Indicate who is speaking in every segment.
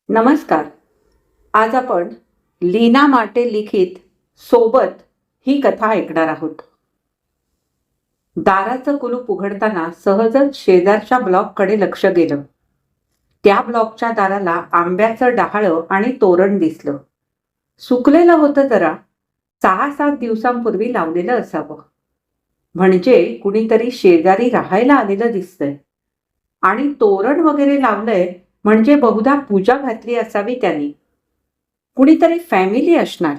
Speaker 1: नमस्कार. आज आपण लीना माटे लिखित सोबत ही कथा ऐकणार आहोत. दाराचं कुलूप उघडताना सहजच शेजारच्या ब्लॉककडे लक्ष गेलं. त्या ब्लॉकच्या दाराला आंब्याचं डहाळं आणि तोरण दिसलं. सुकलेलं होतं जरा. 6-7 दिवसांपूर्वी लावलेलं असावं. म्हणजे कुणीतरी शेजारी राहायला आलेलं दिसतंय. आणि तोरण वगैरे लावलंय म्हणजे बहुधा पूजा घातली असावी त्यांनी. कुणीतरी फॅमिली असणार.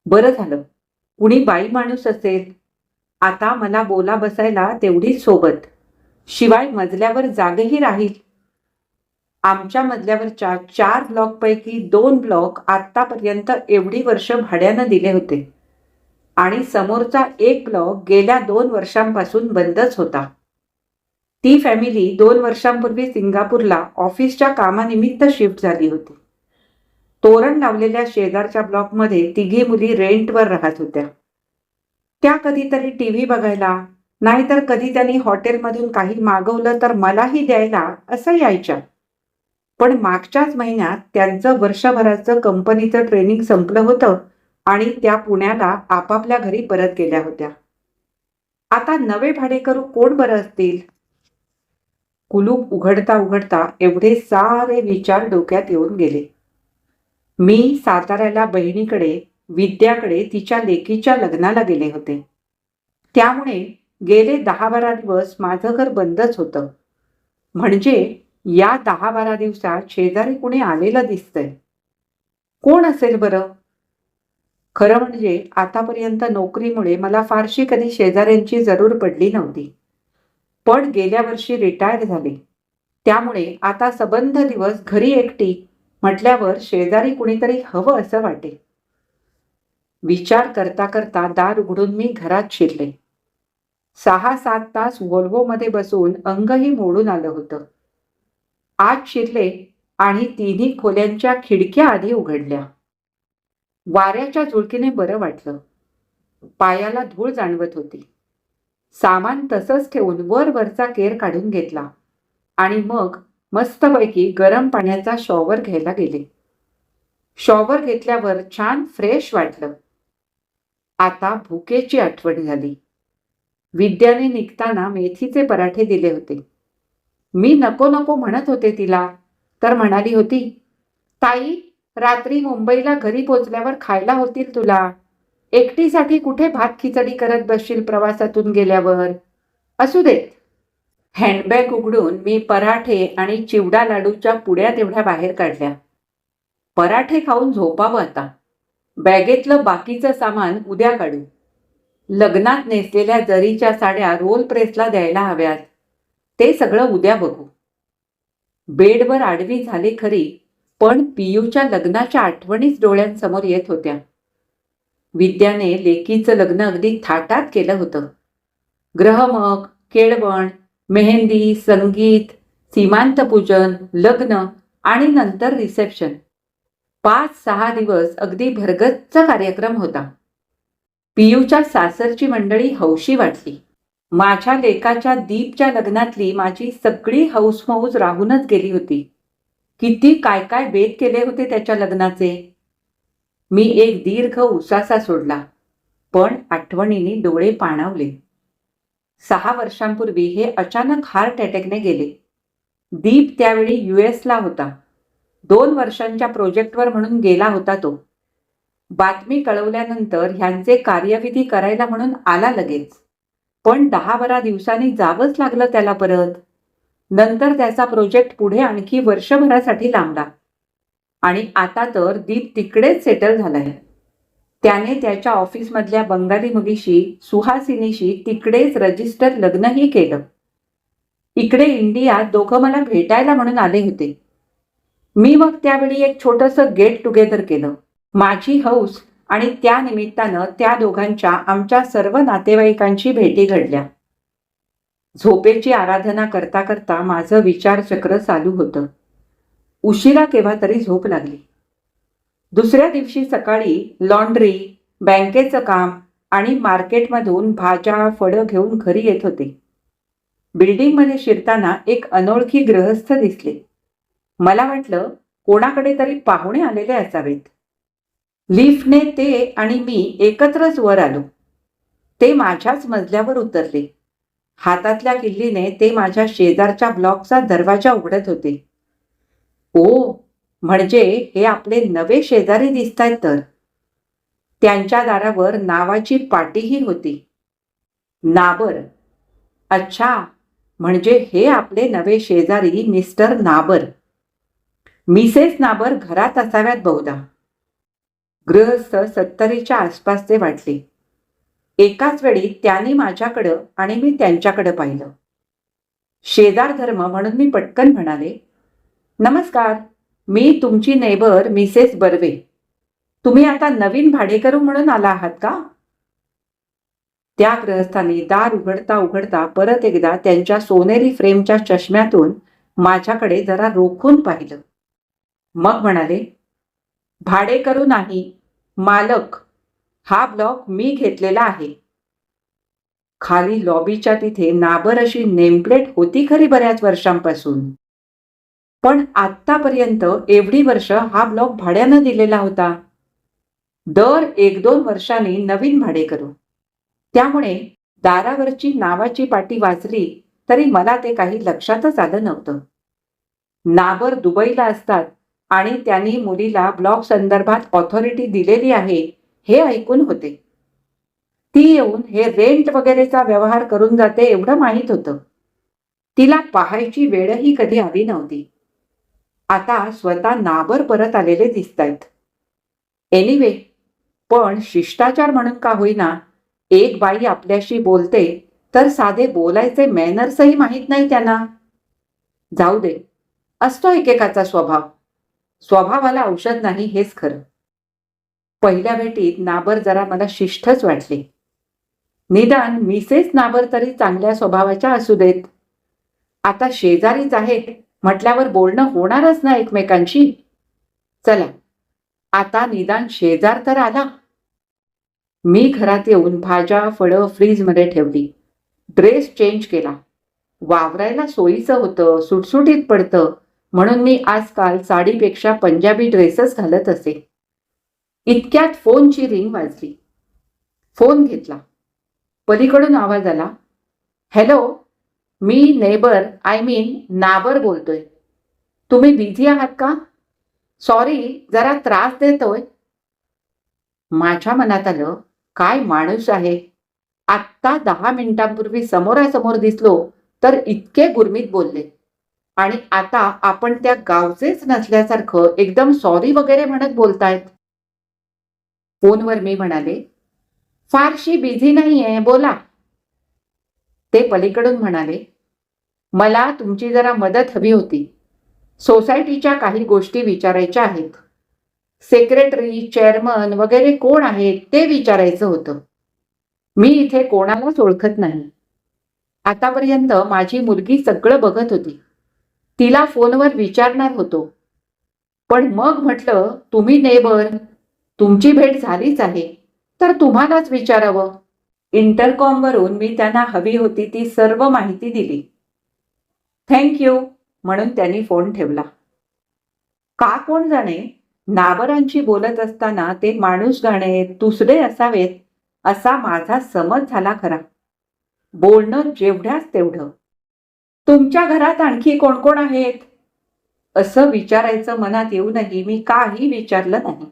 Speaker 1: बरं झालं, कुणी बाई माणूस असेल. आता मला बोला बसायला तेवढीच सोबत. शिवाय मजल्यावर जागही राहील. आमच्या मजल्यावरच्या 4 ब्लॉकपैकी 2 ब्लॉक आत्तापर्यंत एवढी वर्ष भाड्यानं दिले होते आणि समोरचा एक ब्लॉक गेल्या 2 वर्षांपासून बंदच होता. ती फॅमिली 2 वर्षांपूर्वी सिंगापूरला ऑफिसच्या कामानिमित्त शिफ्ट झाली होती. तोरण लावलेल्या शेजारच्या ब्लॉकमध्ये 3 मुली रेंटवर राहत होत्या. त्या कधीतरी टीव्ही बघायला, नाहीतर कधी त्यांनी हॉटेलमधून काही मागवलं तर मलाही द्यायला असं यायच्या. पण मागच्याच महिन्यात त्यांचं वर्षभराचं कंपनीचं ट्रेनिंग संपलं होतं आणि त्या पुण्याला आपापल्या घरी परत गेल्या होत्या. आता नवे भाडेकरू कोण बरं असतील? कुलूप उघडता उघडता एवढे सारे विचार डोक्यात येऊन गेले. मी साताऱ्याला बहिणीकडे, विद्याकडे तिच्या लेकीच्या लग्नाला गेले होते. त्यामुळे गेले 10-12 दिवस माझं घर बंदच होतं. म्हणजे या 10-12 दिवसात शेजारी कुणी आलेलं दिसतंय. कोण असेल बरं? खरं म्हणजे आतापर्यंत नोकरीमुळे मला फारशी कधी शेजाऱ्यांची जरूर पडली नव्हती. पण गेल्या वर्षी रिटायर झाले. त्यामुळे आता सबंध दिवस घरी एकटी म्हटल्यावर शेजारी कुणीतरी हवं असं वाटे. विचार करता करता दार उघडून मी घरात शिरले. 6-7 तास व्होल्वोमध्ये बसून अंगही मोडून आलं होतं. आत शिरले आणि 3 खोल्यांच्या खिडक्या आधी उघडल्या. वाऱ्याच्या झुळकीने बरं वाटलं. पायाला धूळ जाणवत होती. सामान तसंच ठेवून वरचा केर काढून घेतला आणि मग मस्तपैकी गरम पाण्याचा शॉवर घ्यायला गेले. शॉवर घेतल्यावर छान फ्रेश वाटलं. आता भुकेची आठवण झाली. विद्याने निघताना मेथीचे पराठे दिले होते. मी नको नको म्हणत होते तिला, तर म्हणाली होती, ताई, रात्री मुंबईला घरी पोचल्यावर खायला होतील तुला. एकटीसाठी कुठे भात खिचडी करत बसशील प्रवासातून गेल्यावर. असू देत. हँडबॅग उघडून मी पराठे आणि चिवडा लाडूच्या पुड्या तेवढ्या बाहेर काढल्या. पराठे खाऊन झोपावं आता. बॅगेतलं बाकीचं सामान उद्या काढू. लग्नात नेसलेल्या जरीच्या साड्या रोल प्रेसला द्यायला हव्यात. ते सगळं उद्या बघू. बेडवर आडवी झाली खरी, पण पियूच्या लग्नाच्या आठवणीच डोळ्यांसमोर येत होत्या. विद्याने लेकीचं लग्न अगदी थाटात केलं होतं. ग्रहमक, केळवण, मेहंदी, संगीत, सीमांतपूजन, लग्न आणि नंतर रिसेप्शन. 5-6 दिवस अगदी भरगच्च कार्यक्रम होता. पियूच्या सासरची मंडळी हौशी वाटली. माझ्या लेकाच्या दीपच्या लग्नातली माझी सगळी हौसमौज राहूनच गेली होती. किती काय काय बेत केले होते त्याच्या लग्नाचे. मी एक दीर्घ उसासा सोडला, पण आठवणीने डोळे पाणावले. 6 वर्षांपूर्वी हे अचानक हार्ट अटॅकने गेले. दीप त्यावेळी US ला होता. 2 वर्षांच्या प्रोजेक्टवर म्हणून गेला होता तो. बातमी कळवल्यानंतर ह्यांचे कार्यविधी करायला म्हणून आला लगेच. पण 10-12 दिवसांनी जावंच लागलं त्याला परत. नंतर त्याचा प्रोजेक्ट पुढे आणखी वर्षभरासाठी लांबला. आणि आता तर दीप तिकडेच सेटल झालाय. त्याने त्याच्या ऑफिसमधल्या बंगाली मुलीशी, सुहासिनीशी तिकडेच रजिस्टर लग्नही केलं. इकडे इंडियात दोघं मला भेटायला म्हणून आले होते. मी मग त्यावेळी एक छोटंसं गेट टुगेदर केलं. माझी हौस आणि त्या निमित्तानं त्या दोघांच्या आमच्या सर्व नातेवाईकांची भेटी घडल्या. झोपेची आराधना करता करता माझं विचारचक्र चालू होतं. उशिरा केव्हा तरी झोप लागली. दुसऱ्या दिवशी सकाळी लॉन्ड्री, बँकेचं काम आणि मार्केटमधून भाज्या, फळं घेऊन घरी येत होते. बिल्डिंगमध्ये शिरताना एक अनोळखी गृहस्थ दिसले. मला वाटलं कोणाकडे तरी पाहुणे आलेले असावेत. लिफ्टने ते आणि मी एकत्रच वर आलो. ते माझ्याच मजल्यावर उतरले. हातातल्या किल्लीने ते माझ्या शेजारच्या ब्लॉकचा दरवाजा उघडत होते. ओ, म्हणजे हे आपले नवे शेजारी दिसतायत तर. त्यांच्या दारावर नावाची पाटीही होती. नाबर. अच्छा, म्हणजे हे आपले नवे शेजारी मिस्टर नाबर. मिसेस नाबर घरात असाव्यात बहुधा. गृहस्थ 70च्या आसपासचे वाटले. एकाच वेळी त्यांनी माझ्याकडं आणि मी त्यांच्याकडं पाहिलं. शेजार धर्म म्हणून मी पटकन म्हणाले, नमस्कार, मी तुमची नेबर मिसेस बर्वे. तुम्ही आता नवीन भाडेकरू म्हणून आला आहात का? त्या गृहस्थांनी दार उघडता उघडता परत एकदा त्यांच्या सोनेरी फ्रेमच्या चष्म्यातून माझ्याकडे जरा रोखून पाहिलं. मग म्हणाले, भाडेकरू नाही, मालक. हा ब्लॉक मी घेतलेला आहे. खाली लॉबीच्या तिथे नाबर अशी नेमप्लेट होती खरी बऱ्याच वर्षांपासून, पण आत्तापर्यंत एवढी वर्ष हा ब्लॉक भाड्यानं दिलेला होता. दर 1-2 वर्षांनी नवीन भाडेकरू. त्यामुळे दारावरची नावाची पाटी वाचली तरी मला ते काही लक्षातच आलं नव्हतं. नाबर दुबईला असतात आणि त्यांनी मुलीला ब्लॉक संदर्भात ऑथॉरिटी दिलेली आहे हे ऐकून होते. ती येऊन हे रेंट वगैरेचा व्यवहार करून जाते एवढं माहीत होतं. तिला पाहायची वेळही कधी आली नव्हती. आता स्वतः नाबर परत आलेले दिसतायत. एनिवे, पण शिष्टाचार म्हणून का होईना एक बाई आपल्याशी बोलते तर साधे बोलायचे मॅनर्सही माहीत नाही त्यांना. जाऊ दे, असतो एकेकाचा स्वभाव. स्वभावाला औषध नाही हेच खरं. पहिल्या भेटीत नाबर जरा मला शिष्टच वाटले. निदान मिसेस नाबर तरी चांगल्या स्वभावाच्या असू देत. आता शेजारीच आहेत म्हटल्यावर बोलणं होणारच ना एकमेकांशी. चला, आता निदान शेजार तर आला. मी घरात येऊन भाज्या फळं फ्रीजमध्ये ठेवली. ड्रेस चेंज केला. वावरायला सोयीचं होतं, सुटसुटीत पडतं म्हणून मी आजकाल साडीपेक्षा पंजाबी ड्रेसच घालत असे. इतक्यात फोनची रिंग वाजली. फोन घेतला. पलीकडून आवाज आला, हॅलो, मी नेबर नाबर बोलतोय. तुम्ही बिझी आहात का? सॉरी, जरा त्रास देतोय. माझ्या मनात आलं, काय माणूस आहे. आत्ता 10 मिनिटांपूर्वी समोरासमोर दिसलो तर इतके गुरमीत बोलले आणि आता आपण त्या गावचेच नसल्यासारखं एकदम सॉरी वगैरे म्हणत बोलतायत. फोनवर मी म्हणाले, फारशी बिझी नाहीये, बोला. ते पलीकडून म्हणाले, मला तुमची जरा मदत हवी होती. सोसायटीच्या काही गोष्टी विचारायच्या आहेत. सेक्रेटरी, चेअरमन वगैरे कोण आहेत ते विचारायचं होतं. मी इथे कोणालाच ओळखत नाही. आतापर्यंत माझी मुलगी सगळं बघत होती. तिला फोनवर विचारणार होतो, पण मग म्हटलं तुम्ही नेबर, तुमची भेट झालीच आहे तर तुम्हालाच विचारावं. इंटरकॉमवरून मी त्यांना हवी होती ती सर्व माहिती दिली. थँक्यू म्हणून त्यांनी फोन ठेवला. का कोण जाणे, नाबरांशी बोलत असताना ते माणूस गाणे दुसरे असावेत असा माझा समज झाला खरा. बोलणं जेवढ्याच तेवढं. तुमच्या घरात आणखी कोण कोण आहेत असं विचारायचं मनात येऊनही मी काही विचारलं नाही.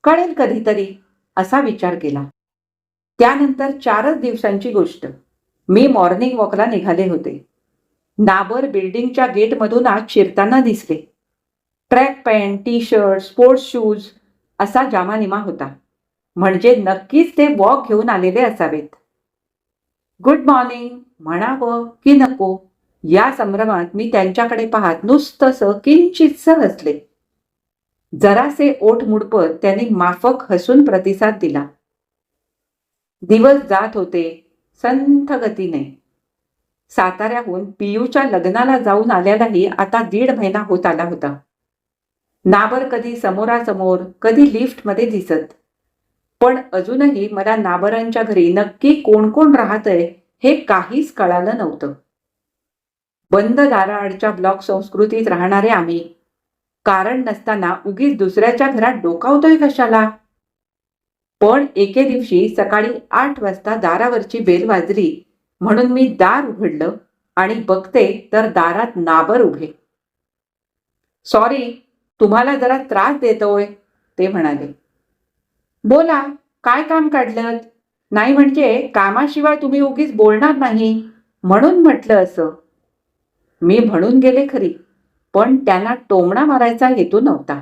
Speaker 1: कळेल कधीतरी असा विचार केला. त्यानंतर 4च दिवसांची गोष्ट. मी मॉर्निंग वॉकला निघाले होते. नाबर बिल्डिंगच्या गेटमधून आज शिरताना दिसले. Track pant, T shirt, sports shoes असा जामानिमा होता. म्हणजे नक्कीच ते वॉक घेऊन आलेले असावेत. गुड मॉर्निंग म्हणावं की नको या संभ्रमात मी त्यांच्याकडे पाहत नुसतंसं किंचितसं हसले. जरासे ओठ मुडपत त्यांनी माफक हसून प्रतिसाद दिला. दिवस जात होते संथ गतीने. साताऱ्याहून पियूच्या लग्नाला जाऊन आल्यालाही आता 1.5 महिना होत आला होता. नाबर कधी समोरासमोर कधी लिफ्टमध्ये दिसत, पण अजूनही मला नाबरांच्या घरी नक्की कोण कोण राहतंय हे काहीच कळालं नव्हतं. बंद दाराआडच्या ब्लॉक संस्कृतीत राहणारे आम्ही. कारण नसताना उगीच दुसऱ्याच्या घरात डोकावतोय कशाला? पण एके दिवशी सकाळी 8 वाजता दारावरची बेल वाजली म्हणून मी दार उघडलं आणि बघते तर दारात नाबर उभे. सॉरी, तुम्हाला जरा त्रास देतोय, ते म्हणाले. बोला, काय काम काढलं? नाही म्हणजे कामाशिवाय तुम्ही उगीच बोलणार नाही म्हणून म्हटलं असं. मी म्हणून गेले खरी, पण त्यांना टोमणा मारायचा हेतू नव्हता.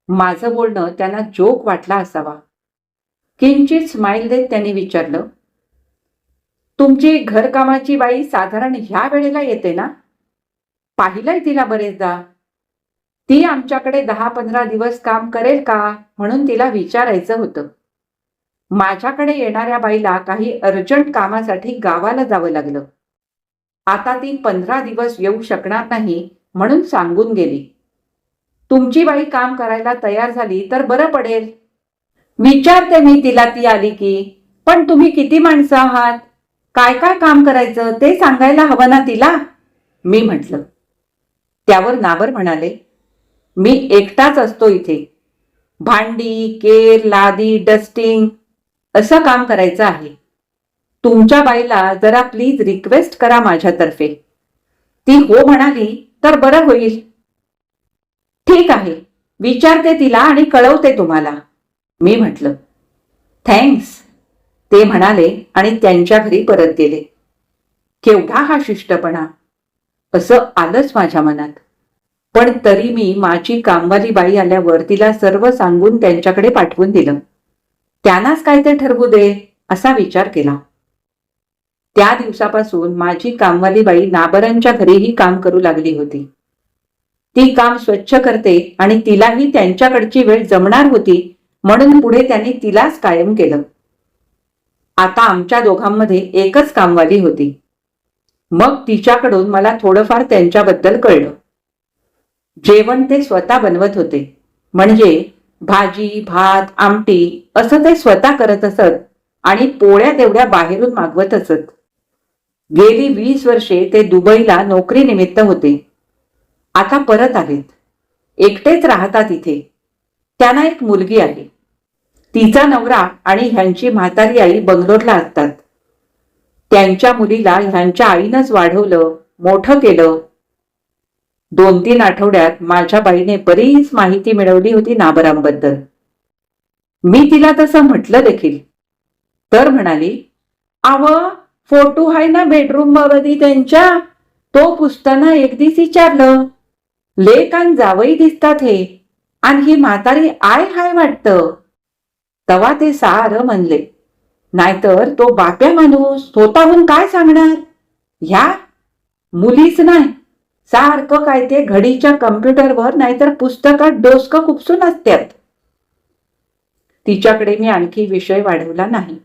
Speaker 1: माझं बोलणं त्यांना जोक वाटला असावा. किंचित स्माईल देत त्यांनी विचारलं, तुमची घरकामाची बाई साधारण ह्या वेळेला येते ना? पाहिलंय तिला बरेचदा. ती आमच्याकडे 10-15 दिवस काम करेल का म्हणून तिला विचारायचं होतं. माझ्याकडे येणाऱ्या बाईला काही अर्जंट कामासाठी गावाला जावं लागलं. आता ती 15 दिवस येऊ शकणार नाही म्हणून सांगून गेली. तुमची बाई काम करायला तयार झाली तर बरं पडेल. विचारते मी तिला ती आली की. पण तुम्ही किती माणसं आहात? काय काय काम करायचं ते सांगायला हवं ना तिला, मी म्हटलं. त्यावर नाबर म्हणाले, मी एकटाच असतो इथे. भांडी, केर, लादी, डस्टिंग असं काम करायचं आहे. तुमच्या बाईला जरा प्लीज रिक्वेस्ट करा माझ्यातर्फे. ती हो म्हणाली तर बरं होईल. ठीक आहे, विचारते तिला आणि कळवते तुम्हाला, मी म्हटलं. थँक्स, ते म्हणाले आणि त्यांच्या घरी परत गेले. केवढा हा शिष्टपणा, असं आलंच माझ्या मनात. पण तरी मी माझी कामवाली बाई आल्यावर तिला सर्व सांगून त्यांच्याकडे पाठवून दिलं. त्यांनाच काय ते ठरवू दे असा विचार केला. त्या दिवसापासून माझी कामवाली बाई नाबरांच्या घरीही काम करू लागली होती. ती काम स्वच्छ करते आणि तिलाही त्यांच्याकडची वेळ जमणार होती म्हणून पुढे त्यांनी तिलाच कायम केलं. आता आमच्या दोघांमध्ये एकच कामवाली होती. मग तिच्याकडून मला थोडंफार त्यांच्याबद्दल कळलं. जेवण ते स्वतः बनवत होते, म्हणजे भाजी, भात, आमटी असं ते स्वतः करत असत आणि पोळ्या तेवढ्या बाहेरून मागवत असत. गेली 20 वर्षे ते दुबईला नोकरीनिमित्त होते. आता परत आलेत. एकटेच राहतात इथे. त्यांना एक मुलगी आहे. तिचा नवरा आणि ह्यांची म्हातारी आई बंगलोरला असतात. त्यांच्या मुलीला ह्यांच्या आईनंच वाढवलं, मोठं केलं. 2-3 आठवड्यात माझ्या बाईने बरीच माहिती मिळवली होती नाबरांबद्दल. मी तिला तसं म्हटलं देखील. तर म्हणाली, आव, फोटो आहे ना बेडरूम मध्ये त्यांच्या, तो पुसताना एक दिस विचारलं, लेक आणि जावई दिसतात हे, आणि ही म्हातारी आय हाय वाटतं. तवा ते सारं म्हणले. नाहीतर तो बाप्या माणूस स्वतःहून काय सांगणार? ह्या मुलीच नाही, सारखं काय ते घडीच्या कम्प्युटरवर नाहीतर पुस्तकात डोसकं खुपसून असतात. तिच्याकडे मी आणखी विषय वाढवला नाही,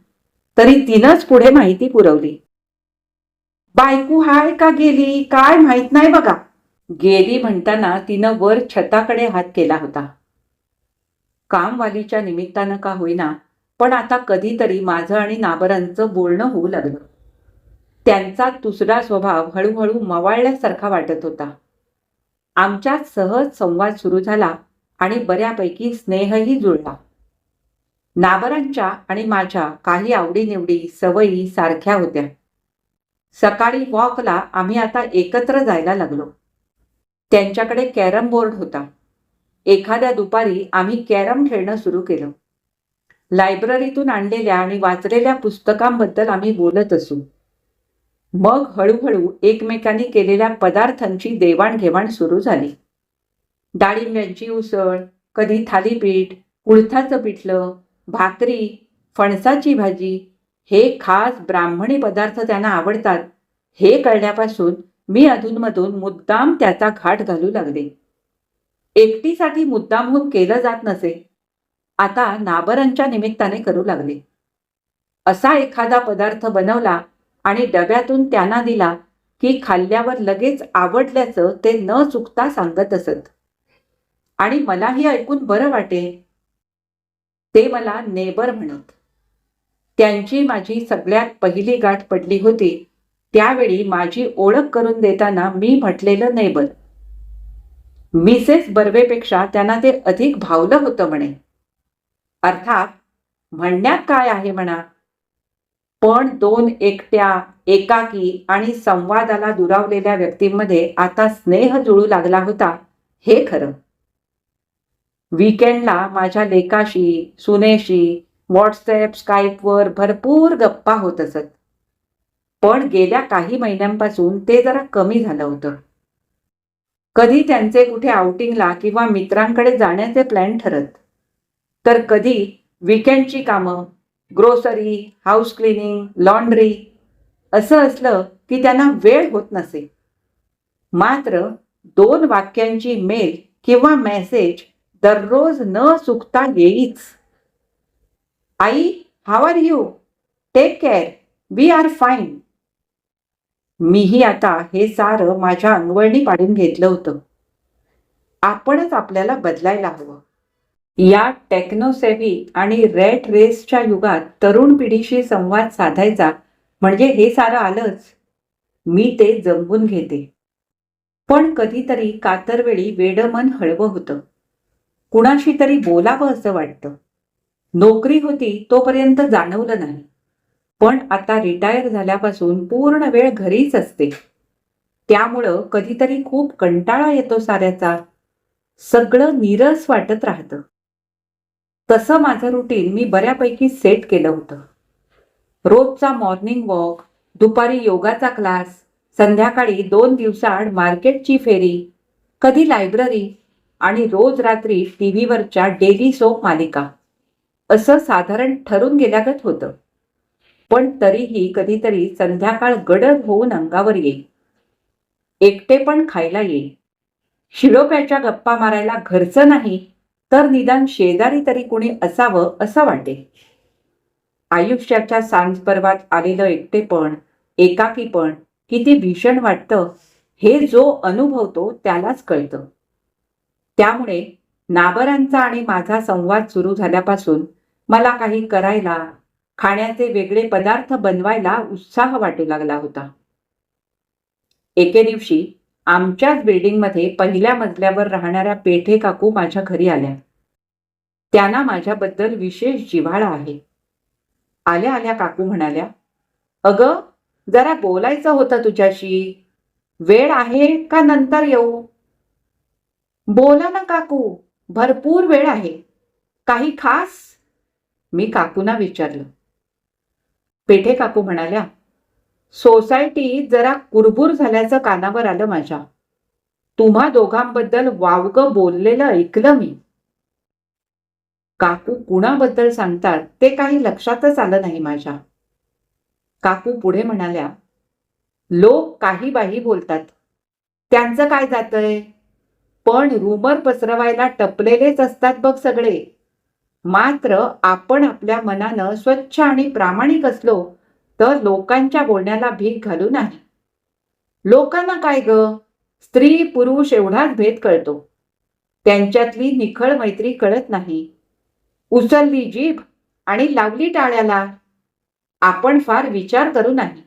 Speaker 1: तरी तिनंच पुढे माहिती पुरवली. बायको हाय का गेली काय माहित नाही बघा. गेली म्हणताना तिनं वर छताकडे हात केला होता. कामवालीच्या निमित्तानं का होईना, पण आता कधीतरी माझं आणि नाबरांचं बोलणं होऊ लागलं. त्यांचा दुसरा स्वभाव हळूहळू मवाळल्यासारखा वाटत होता. आमच्यात सहज संवाद सुरू झाला आणि बऱ्यापैकी स्नेहही जुळला. नाबरांच्या आणि माझ्या काही आवडीनिवडी, सवयी सारख्या होत्या. सकाळी वॉकला आम्ही आता एकत्र जायला लागलो. त्यांच्याकडे कॅरम बोर्ड होता. एखाद्या दुपारी आम्ही कॅरम खेळणं सुरू केलं. लायब्ररीतून आणलेल्या आणि वाचलेल्या पुस्तकांबद्दल आम्ही बोलत असू. मग हळूहळू एकमेकांनी केलेल्या पदार्थांची देवाणघेवाण सुरू झाली. डाळिंब्यांची उसळ, कधी थालीपीठ, उडदाचं पिठलं, भाकरी, फणसाची भाजी, हे खास ब्राह्मणी पदार्थ त्यांना आवडतात हे कळल्यापासून मी अधूनमधून मुद्दाम त्याचा घाट घालू लागले. एकटीसाठी मुद्दामहून केलं जात नसे, आता नाबरांच्या निमित्ताने करू लागले. असा एखादा पदार्थ बनवला आणि डब्यातून त्यांना दिला की खाल्ल्यावर लगेच आवडल्याचं ते न चुकता सांगत असत. आणि मलाही ऐकून बरं वाटे. ते मला नेबर म्हणत. त्यांची माझी सगळ्यात पहिली गाठ पडली होती त्यावेळी माझी ओळख करून देताना मी म्हटलेलं नेबर. मिसेस बर्वेपेक्षा त्यांना ते अधिक भावलं होतं म्हणे. अर्थात म्हणण्यात काय आहे म्हणा, पण दोन एकट्या, एकाकी आणि संवादाला दुरावलेल्या व्यक्तींमध्ये आता स्नेह जुळू लागला होता, हे खरं. वीकेंडला माझ्या लेकाशी, सुनेशी व्हॉट्सॲप, स्काईपवर भरपूर गप्पा होत असत. पण गेल्या काही महिन्यांपासून ते जरा कमी झालं होतं. कधी त्यांचे कुठे आउटिंगला किंवा मित्रांकडे जाण्याचे प्लॅन ठरत, तर कधी वीकेंडची कामं, ग्रोसरी, हाऊस क्लिनिंग, लॉन्ड्री असं असलं की त्यांना वेळ होत नसे. मात्र 2 वाक्यांची मेल किंवा मेसेज दररोज न चुकता येईच. आई, how are you? Take care. We are fine. मीही आता हे सारं माझ्या अंगवळणी पाडून घेतलं होतं. आपणच आपल्याला बदलायला हवं. या टेक्नोसेव्ही आणि रॅट रेसच्या युगात तरुण पिढीशी संवाद साधायचा म्हणजे हे सारं आलंच. मी ते जमवून घेते. पण कधीतरी कातरवेळी वेडं मन हळवं होतं. कुणाशी तरी बोलावं असं वाटतं. नोकरी होती तोपर्यंत जाणवलं नाही. पण आता रिटायर झाल्यापासून पूर्ण वेळ घरीच असते. त्यामुळं कधीतरी खूप कंटाळा येतो साऱ्याचा. सगळं नीरस वाटत राहतं. तसं माझं रुटीन मी बऱ्यापैकी सेट केलं होतं. रोजचा मॉर्निंग वॉक, दुपारी योगाचा क्लास, संध्याकाळी 2 दिवसाआड मार्केटची फेरी, कधी लायब्ररी आणि रोज रात्री टीव्हीवरच्या डेली सोप मालिका, असं साधारण ठरून गेल्यागत होतं. पण तरीही कधीतरी संध्याकाळ गडद होऊन अंगावर येईल. एकटेपण खायला येईल. शिळोप्याच्या गप्पा मारायला घरचं नाही तर निदान शेजारी तरी कुणी असावं असं वाटेल. आयुष्याच्या सांजपर्वात आलेलं एकटेपण, एकाकीपण किती भीषण वाटतं हे जो अनुभवतो त्यालाच कळतं. त्यामुळे नाबरांचा आणि माझा संवाद सुरू झाल्यापासून मला काही करायला, खाण्याचे वेगळे पदार्थ बनवायला उत्साह वाटू लागला होता. एके दिवशी आमच्याच बिल्डिंगमध्ये पहिल्या मजल्यावर राहणाऱ्या पेठे काकू माझ्या घरी आल्या. त्यांना माझ्याबद्दल विशेष जिव्हाळा आहे. आल्या आल्या काकू म्हणाल्या, "अगं, जरा बोलायचं होतं तुझ्याशी. वेळ आहे का नंतर येऊ?" "बोला ना काकू, भरपूर वेळ आहे. काही खास?" मी काकूंना विचारलं. पेठे काकू म्हणाल्या, "सोसायटीत जरा कुरबुर झाल्याचं कानावर आलं माझ्या. तुम्हा दोघांबद्दल वावगं बोललेलं ऐकलं मी." काकू कुणाबद्दल सांगतात ते काही लक्षातच आलं नाही माझ्या. काकू पुढे म्हणाल्या, "लोक काही बाही बोलतात. त्यांचं काय जातंय? पण रूमर पसरवायला टपलेलेच असतात बघ सगळे. मात्र आपण आपल्या मनानं स्वच्छ आणि प्रामाणिक असलो तर लोकांच्या बोलण्याला भीक घालू नाही. लोकांना काय ग, स्त्री पुरुष एवढाच भेद कळतो. त्यांच्यातली निखळ मैत्री कळत नाही. उचलली जीभ आणि लावली टाळ्याला. आपण फार विचार करू नाही,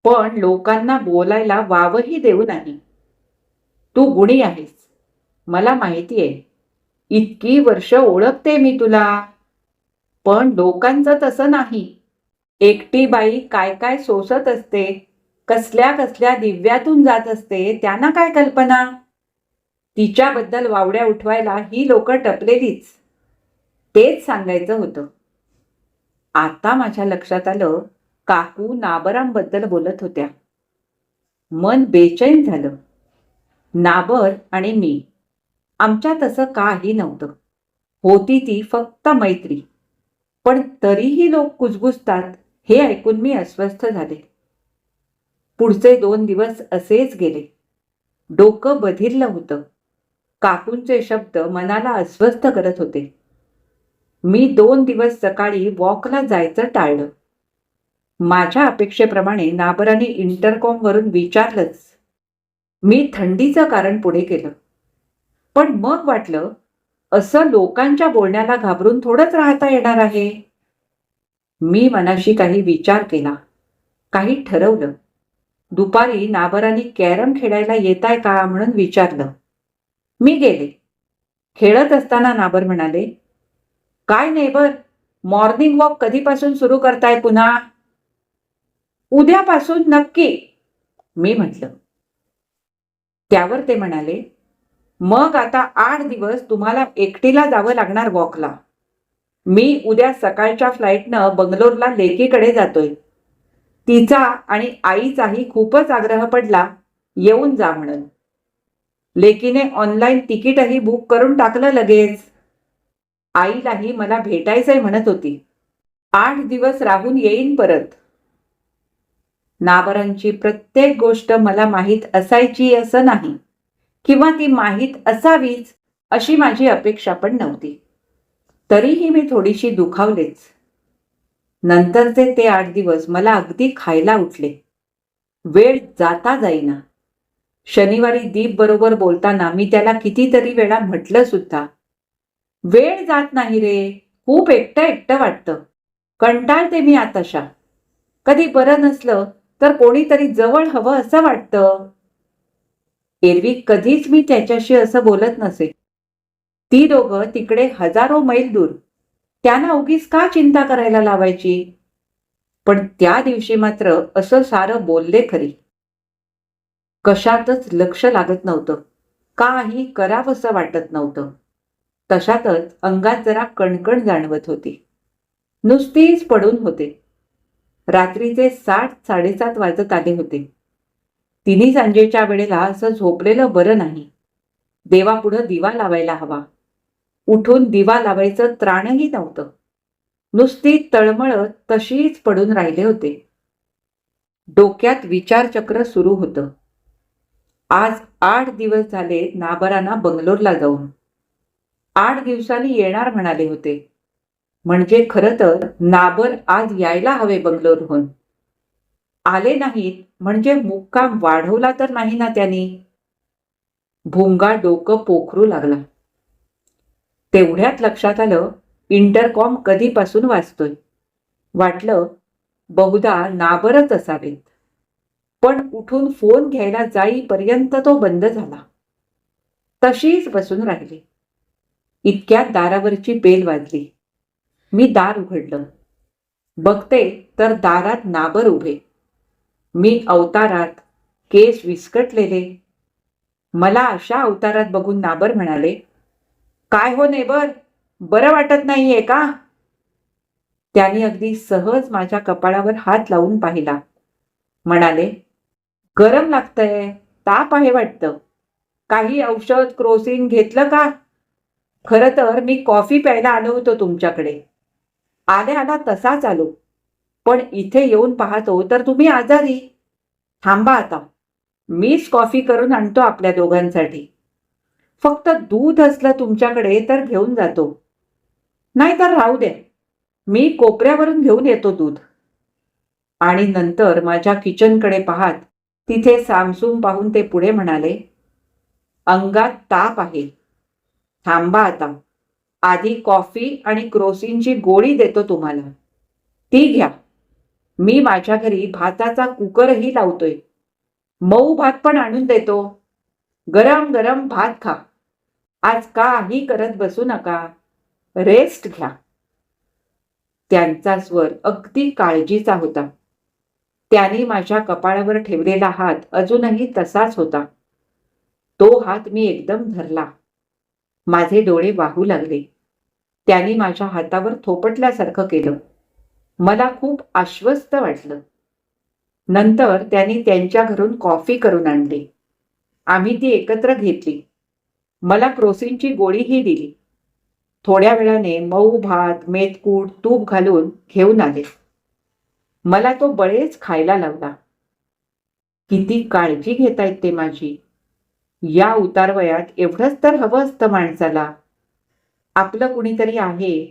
Speaker 1: पण लोकांना बोलायला वावही देऊ नाही. तू गुणी आहेस, मला माहिती आहे. इतकी वर्ष ओळखते मी तुला. पण लोकांचं तसं नाही. एकटी बाई काय काय सोसत असते, कसल्या कसल्या दिव्यातून जात असते, त्यांना काय कल्पना. तिच्याबद्दल वावड्या उठवायला ही लोक टपलेलीच." तेच सांगायचं होतं. आता माझ्या लक्षात आलं, काकू नाबरांबद्दल बोलत होत्या. मन बेचैन झालं. नाबर आणि मी, आमच्यात असं काही नव्हतं. होती ती फक्त मैत्री. पण तरीही लोक कुजबुजतात हे ऐकून मी अस्वस्थ झाले. पुढचे 2 दिवस असेच गेले. डोकं बधिरलं होतं. काकूंचे शब्द मनाला अस्वस्थ करत होते. मी 2 दिवस सकाळी वॉकला जायचं टाळलं. माझ्या अपेक्षेप्रमाणे नाबरांनी इंटरकॉमवरून विचारलंच. मी थंडीचं कारण पुढे केलं. पण मग वाटलं, असं लोकांच्या बोलण्याला घाबरून थोडंच राहता येणार आहे. मी मनाशी काही विचार केला, काही ठरवलं. दुपारी नाबरांनी कॅरम खेळायला येताय का म्हणून विचारलं. मी गेले. खेळत असताना नाबर म्हणाले, काय नेबर, मॉर्निंग वॉक कधीपासून सुरू करताय पुन्हा? उद्यापासून नक्की, मी म्हटलं. त्यावर ते म्हणाले, मग आता 8 दिवस तुम्हाला एकटीला जावं लागणार वॉकला. मी उद्या सकाळच्या फ्लाईटनं बंगलोरला लेकीकडे जातोय. तिचा आणि आईचाही खूपच आग्रह पडला, येऊन जा म्हणून. लेकीने ऑनलाईन तिकीटही बुक करून टाकलं लगेच. आईलाही मला भेटायचंय म्हणत होती. 8 दिवस राहून येईन परत. नाबरांची प्रत्येक गोष्ट मला माहीत असायची असं नाही, किंवा ती माहीत असावीच अशी माझी अपेक्षा पण नव्हती. तरीही मी थोडीशी दुखावलेच. नंतरचे ते 8 दिवस मला अगदी खायला उठले. वेळ जाता जाईना. शनिवारी दीप बरोबर बोलताना मी त्याला कितीतरी वेळा म्हटलं सुद्धा, वेळ जात नाही रे, खूप एकटं एकटं वाटतं. कंटाळते मी आताशा. कधी बरं नसलं तर कोणीतरी जवळ हवं असं वाटतं. एरवी कधीच मी त्याच्याशी असं बोलत नसे. ती दोघं तिकडे हजारो मैल दूर, त्यांना उगीच का चिंता करायला लावायची? पण त्या दिवशी मात्र असं सारं बोलले खरी. कशातच लक्ष लागत नव्हतं, काही करावंसं वाटत नव्हतं. तशातच अंगात जरा कणकण जाणवत होती. नुसतीच पडून होते. रात्रीचे 7:00-7:30 वाजत आले होते. तिन्ही सांजेच्या वेळेला असं झोपलेलं बरं नाही. देवापुढं दिवा लावायला हवा. उठून दिवा लावायचं त्राणही नव्हतं. नुसती तळमळत तशीच पडून राहिले होते. डोक्यात विचारचक्र सुरू होतं. आज 8 दिवस झाले नाबरांना बंगलोरला जाऊन. 8 दिवसांनी येणार म्हणाले होते. म्हणजे खरं तर नाबर आज यायला हवे बंगलोरहून. आले नाहीत म्हणजे मुक्काम वाढवला तर नाही ना त्यांनी. भुंगा डोकं पोखरू लागला. तेवढ्यात लक्षात आलं, इंटरकॉम कधीपासून वाजतोय. वाटलं बहुधा नाबरच असावेत. पण उठून फोन घ्यायला जाईपर्यंत तो बंद झाला. तशीच बसून राहिली. इतक्यात दारावरची बेल वाजली. मी दार उघडलं. बघते तर दारात नाबर उभे. मी अवतारात, केस विस्कटलेले. मला अशा अवतारात बघून नाबर म्हणाले, काय हो नेबर, बरं वाटत नाहीये का? त्याने अगदी सहज माझ्या कपाळावर हात लावून पाहिला. म्हणाले, गरम लागतंय, ताप आहे वाटतं. काही औषध क्रोसिन घेतलं का? खरं तर मी कॉफी प्यायला आलो होतो तुमच्याकडे. आल्या आला तसाच आलो. पण इथे येऊन पाहतो तर तुम्ही आजारी. थांबा आता, मीच कॉफी करून आणतो आपल्या दोघांसाठी. फक्त दूध असलं तुमच्याकडे तर घेऊन जातो. नाहीतर राहू द्या, मी कोपऱ्यावरून घेऊन येतो दूध. आणि नंतर माझ्या किचनकडे पाहत तिथे सामसूम पाहून ते पुढे म्हणाले, अंगात ताप आहे. थांबा आता, आधी कॉफी आणि क्रोसिनची गोळी देतो तुम्हाला. ती घ्या. मी माझ्या घरी भाताचा कुकरही लावतोय. मऊ भात पण आणून देतो. गरम गरम भात खा. आज काही करत बसू नका. रेस्ट घ्या. त्यांचा स्वर अगदी काळजीचा होता. त्याने माझ्या कपाळावर ठेवलेला हात अजूनही तसाच होता. तो हात मी एकदम धरला. माझे डोळे वाहू लागले. त्याने माझ्या हातावर थोपटल्यासारखं केलं. मला खूप आश्वस्त वाटलं. नंतर त्यांनी त्यांच्या घरून कॉफी करून आणली. आम्ही ती एकत्र घेतली. मला क्रोसिनची गोळीही दिली. थोड्या वेळाने मऊ भात, मेथकूट, तूप घालून घेऊन आले. मला तो बळेच खायला लावला. किती काळजी घेतायत ते माझी. या उतारवयात एवढंच तर हवं असतं माणसाला. आपलं कुणीतरी आहे,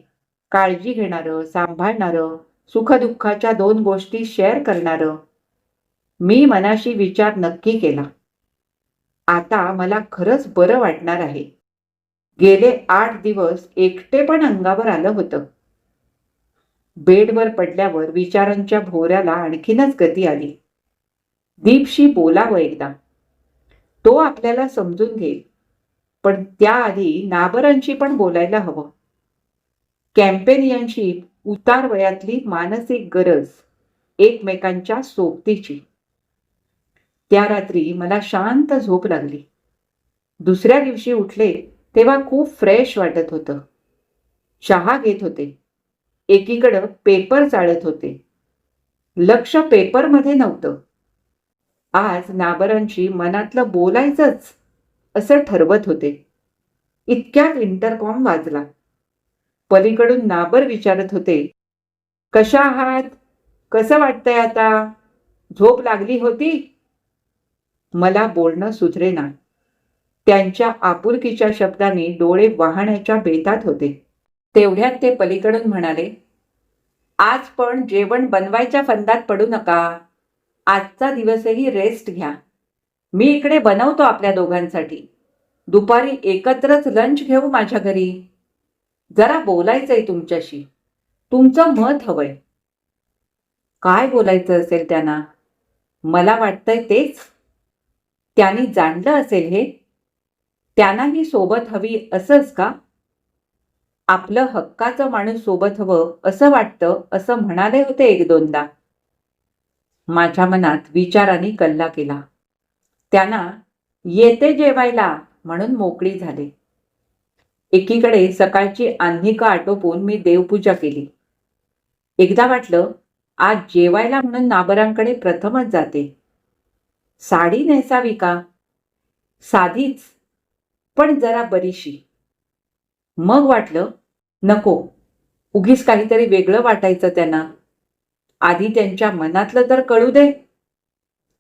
Speaker 1: काळजी घेणारं, सांभाळणारं, सुखदुःखाच्या 2 गोष्टी शेअर करणारं. मी मनाशी विचार नक्की केला. आता मला खरंच बरं वाटणार आहे. गेले 8 दिवस एकटे पण अंगावर आलं होतं. बेडवर पडल्यावर विचारांच्या भोवऱ्याला आणखीनच गती आली. दीपशी बोलावं एकदा. तो आपल्याला समजून घेईल. पण त्याआधी नाबरांशी पण बोलायला हवं. कॅम्पेनियनशिप उतार वयातली मानसिक गरज, एकमेकांच्या सोबतीची. त्या रात्री मला शांत झोप लागली. दुसऱ्या दिवशी उठले तेव्हा खूप फ्रेश वाटत होतं. चहा घेत होते. एकीकडं पेपर चाळत होते. लक्ष पेपरमध्ये नव्हतं. आज नाबरांशी मनातलं बोलायचंच असं ठरवत होते. इतक्यात इंटरकॉम वाजला. पलीकडून नाबर विचारत होते, कशा आहात? कसं वाटतंय आता? झोप लागली होती? मला बोलणं सुधरेना. त्यांच्या आपुलकीच्या शब्दांनी डोळे वाहण्याच्या बेतात होते. तेवढ्यात ते पलीकडून म्हणाले, आज पण जेवण बनवायच्या फंदात पडू नका. आजचा दिवसही रेस्ट घ्या. मी इकडे बनवतो आपल्या दोघांसाठी. दुपारी एकत्रच लंच घेऊ माझ्या घरी. जरा बोलायचंय तुमच्याशी. तुमचं मत हवंय. काय बोलायचं असेल त्यांना? मला वाटतंय तेच. त्यांनी जाणलं असेल हे. त्यांनाही सोबत हवी असंच का? आपलं हक्काचं माणूस सोबत हवं असं वाटतं असं म्हणाले होते एक दोनदा. माझ्या मनात विचारांनी कल्ला केला. त्यांना येते जेवायला म्हणून मोकळी झाले. एकीकडे सकाळची आन्हिका आटोपून मी देवपूजा केली. एकदा वाटलं आज जेवायला म्हणून नाबरांकडे प्रथमच जाते. साडी नेसावी का? साधीच, पण जरा बरीशी. मग वाटलं नको, उगीच काहीतरी वेगळं वाटायचं त्यांना. आधी त्यांच्या मनातलं तर कळू दे.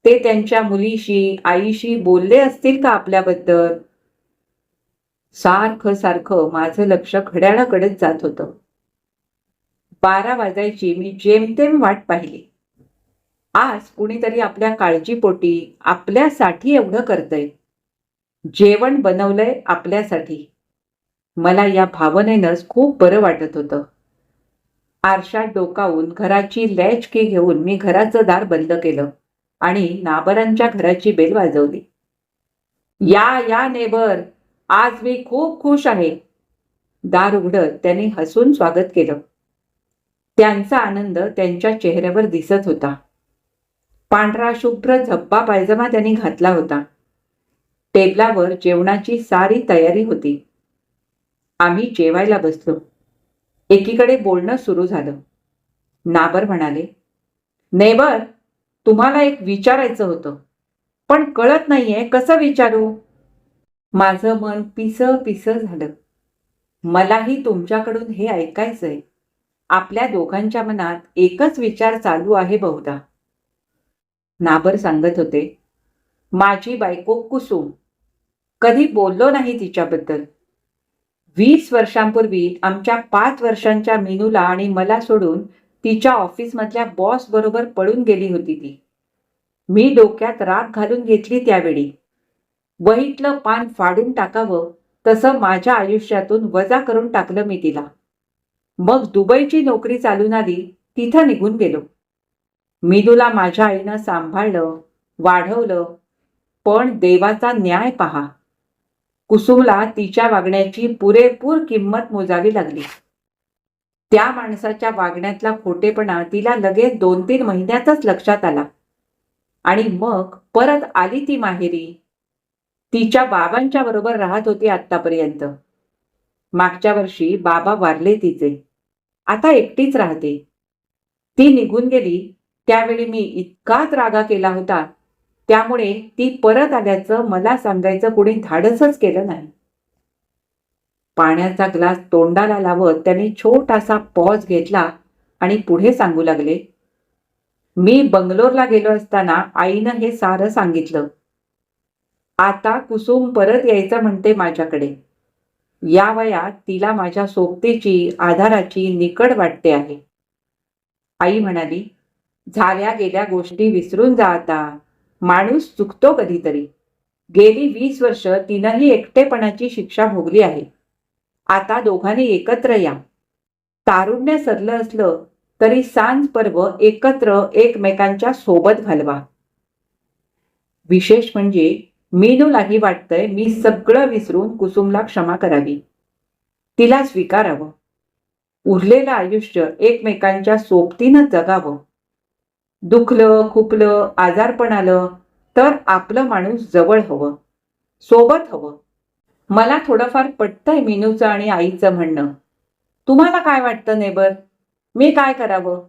Speaker 1: ते त्यांच्या मुलीशी, आईशी बोलले असतील का आपल्याबद्दल? सारखं सारखं माझं लक्ष घड्याळाकडेच जात होतं. 12 वाजायची मी जेमतेम वाट पाहिली. आज कुणीतरी आपल्या काळजीपोटी आपल्यासाठी एवढं करतंय. जेवण बनवलंय आपल्यासाठी. मला या भावनेनंच खूप बरं वाटत होतं. आरशात डोकावून घराची लॅच की घेऊन मी घराचं दार बंद केलं आणि नाबरांच्या घराची बेल वाजवली. या या नेबर, आज मी खूप खुश आहे. दार उघडत त्यांनी हसून स्वागत केलं. त्यांचा आनंद त्यांच्या चेहऱ्यावर दिसत होता. पांढरा शुभ्र झब्बा पायजमा त्यांनी घातला होता. टेबलावर जेवणाची सारी तयारी होती. आम्ही जेवायला बसलो. एकीकडे बोलणं सुरू झालं. नाबर म्हणाले, नेबर, तुम्हाला एक विचारायचं होतं, पण कळत नाहीये कसं विचारू. माझं मन पिस पिस झालं. मलाही तुमच्याकडून हे ऐकायचंय. आपल्या दोघांच्या मनात एकच विचार चालू आहे बहुधा. नाबर सांगत होते, माझी बायको कुसुम. कधी बोललो नाही तिच्याबद्दल. 20 वर्षांपूर्वी आमच्या 5 वर्षांच्या मीनूला आणि मला सोडून तिच्या ऑफिसमधल्या बॉस बरोबर पळून गेली होती ती. मी डोक्यात राख घालून घेतली त्यावेळी. वहीतलं पान फाडून टाकावं तसं माझ्या आयुष्यातून वजा करून टाकलं मी तिला. मग दुबईची नोकरी चालून आली, तिथं निघून गेलो. मीनूला माझ्या आईनं सांभाळलं, वाढवलं, पण देवाचा न्याय पहा. कुसुमला तिच्या वागण्याची पुरेपूर किंमत मोजावी लागली. त्या माणसाच्या वागण्यातला खोटेपणा तिला लगेच 2-3 महिन्यातच लक्षात आला. आणि मग परत आली ती माहेरी. तिच्या बाबांच्या बरोबर राहत होती आत्तापर्यंत. मागच्या वर्षी बाबा वारले तिचे. आता एकटीच राहते. ती निघून गेली त्यावेळी मी इतकाच रागा केला होता. त्यामुळे ती परत आल्याचं मला सांगायचं कुणी धाडसच केलं नाही. पाण्याचा ग्लास तोंडाला लावत त्यांनी छोटासा पॉज घेतला आणि पुढे सांगू लागले, मी बंगलोरला गेलो असताना आईनं हे सारं सांगितलं. आता कुसुम परत यायचं म्हणते माझ्याकडे. या वयात तिला माझ्या सोबतीची, आधाराची निकड वाटते आहे. आई म्हणाली, झाल्या गेल्या गोष्टी विसरून जा आता. माणूस चुकतो कधीतरी. गेली 20 वर्ष तिनंही एकटेपणाची शिक्षा भोगली आहे. आता दोघांनी एकत्र या. तारुण्य सरलं असलं तरी सांज पर्व एकत्र एकमेकांच्या सोबत घालवा. विशेष म्हणजे मीनूलाही वाटतंय मी सगळं विसरून कुसुमला क्षमा करावी, तिला स्वीकारावं, उरलेलं आयुष्य एकमेकांच्या सोबतीनं जगावं. दुखलं, खुपलं, आजारपण आलं तर आपलं माणूस जवळ हवं, सोबत हवं. मला थोडंफार पटतंय मीनूचं आणि आईचं म्हणणं. तुम्हाला काय वाटतं नेबर? मी काय करावं?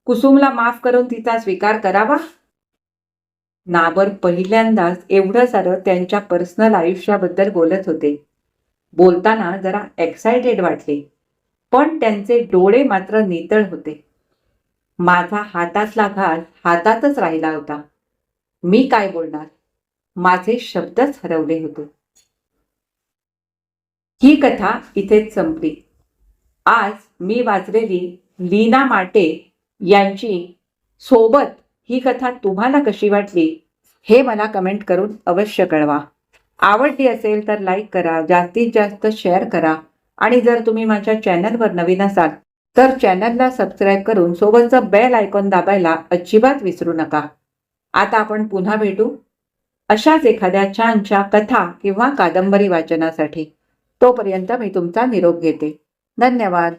Speaker 1: कुसुमला माफ करून तिचा स्वीकार करावा? नाबर पहिल्यांदाच एवढं सारं त्यांच्या पर्सनल आयुष्याबद्दल बोलत होते. बोलताना जरा एक्सायटेड वाटले, पण त्यांचे डोळे मात्र नितळ होते. माझा हातातला घास हातातच राहिला होता. मी काय बोलणार? माझे शब्दच हरवले होते. ही कथा इथेच संपली. आज मी वाचलेली लीना माटे यांची सोबत ही कथा तुम्हाला कशी वाटली हे मला कमेंट करून अवश्य कळवा. आवडली असेल तर लाईक करा, जास्तीत जास्त शेअर करा आणि जर तुम्ही माझ्या चॅनलवर नवीन असाल तर चॅनलला सबस्क्राईब करून सोबतचं बेल आयकॉन दाबायला अजिबात विसरू नका. आता आपण पुन्हा भेटू अशाच एखाद्या छानशा कथा किंवा कादंबरी वाचनासाठी. तोपर्यंत मी तुमचा निरोप घेते. धन्यवाद.